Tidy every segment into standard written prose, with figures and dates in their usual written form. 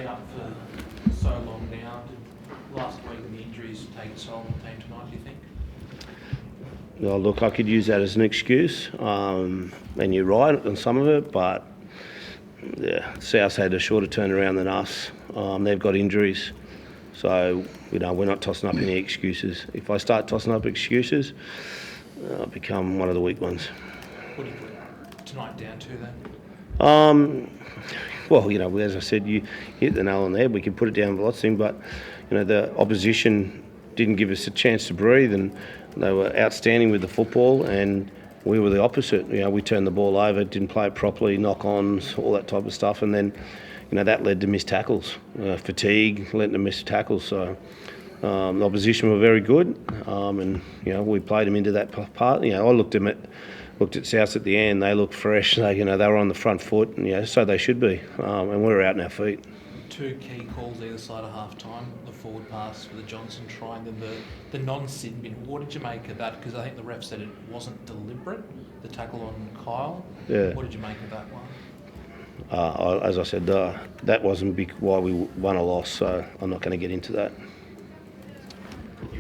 out for so long now. Did last week the injuries take its toll on the team tonight, do you think? Well, look, I could use that as an excuse, and you're right on some of it, but yeah, South had a shorter turnaround than us. They've got injuries, so we're not tossing up any excuses. If I start tossing up excuses, I'll become one of the weak ones. What do you put tonight down to then? Well, as I said, you hit the nail on the head. We can put it down for lots of things, but the opposition didn't give us a chance to breathe, and they were outstanding with the football, and we were the opposite. We turned the ball over, didn't play it properly, knock-ons, all that type of stuff, and then that led to missed tackles. Fatigue led to missed tackles. So the opposition were very good, and we played them into that part. I looked at South at the end. They looked fresh. They were on the front foot, and so they should be. And we were out on our feet. Two key calls either side of half time, the forward pass for the Johnson try and then the non-sin bin. What did you make of that? Because I think the ref said it wasn't deliberate, the tackle on Kyle. Yeah. What did you make of that one? As I said, that wasn't why we won or lost, so I'm not going to get into that.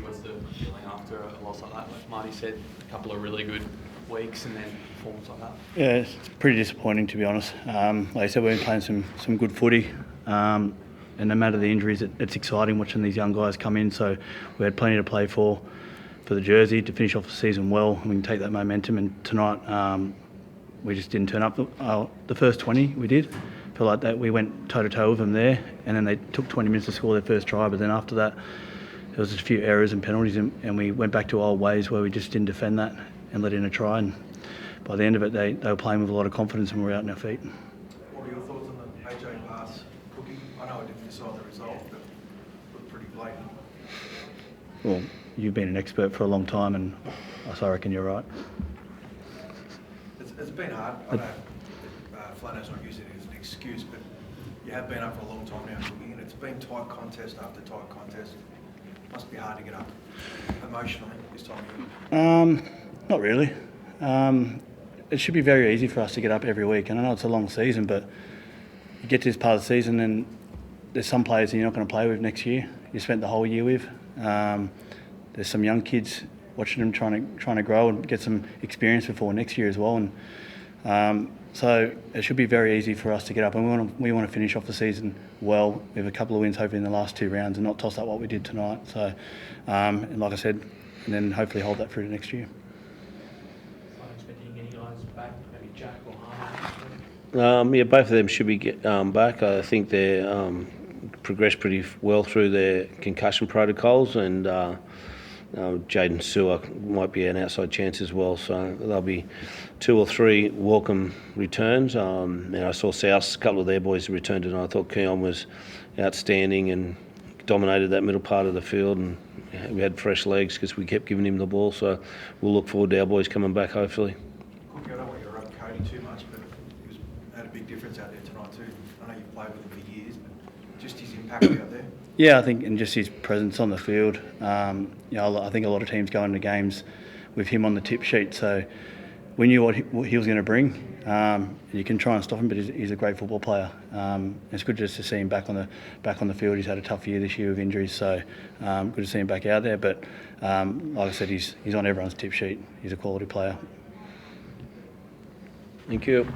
What's the feeling after a loss like that? Like Marty said, a couple of really good weeks and then performance like that. Yeah, it's pretty disappointing, to be honest. Like I said, we've been playing some good footy, and no matter the injuries, it's exciting watching these young guys come in. So we had plenty to play for the jersey to finish off the season well, and we can take that momentum. And tonight, we just didn't turn up. The first 20 we did. Feel like that we went toe-to-toe with them there, and then they took 20 minutes to score their first try, but then after that, there was a few errors and penalties, and we went back to old ways where we just didn't defend that and let in a try. And by the end of it, they were playing with a lot of confidence and we were out on our feet. What are your thoughts on the AJ pass cooking? I know it didn't decide the result, but it looked pretty blatant. Well, you've been an expert for a long time, and I reckon you're right. It's been hard. I know Flano's not using it as an excuse, but you have been up for a long time now cooking, and it's been tight contest after tight contest. Must be hard to get up emotionally this time of year. Not really. It should be very easy for us to get up every week, and I know it's a long season, but you get to this part of the season and there's some players that you're not going to play with next year. You spent the whole year with. There's some young kids watching them trying to grow and get some experience before next year as well, and so it should be very easy for us to get up, and we want to finish off the season well with a couple of wins hopefully in the last two rounds and not toss up what we did tonight. So, and like I said, and then hopefully hold that through to next year. I'm expecting any guys back, maybe Jack or Harman. Both of them should be back. I think they're progressed pretty well through their concussion protocols, and Jaden Sewer might be an outside chance as well. So there'll be 2 or 3 welcome returns. And I saw South, a couple of their boys returned tonight. I thought Keon was outstanding and dominated that middle part of the field, and we had fresh legs because we kept giving him the ball. So we'll look forward to our boys coming back hopefully. Cookie, I don't want you to rub Cody too much, but he had a big difference out there tonight too. I know you've played with him for years, but just his impact out there. Yeah, I think, and just his presence on the field. I think a lot of teams go into games with him on the tip sheet, so we knew what he was going to bring. You can try and stop him, but he's a great football player. It's good just to see him back on the field. He's had a tough year this year with injuries, so good to see him back out there. But like I said, he's on everyone's tip sheet. He's a quality player. Thank you.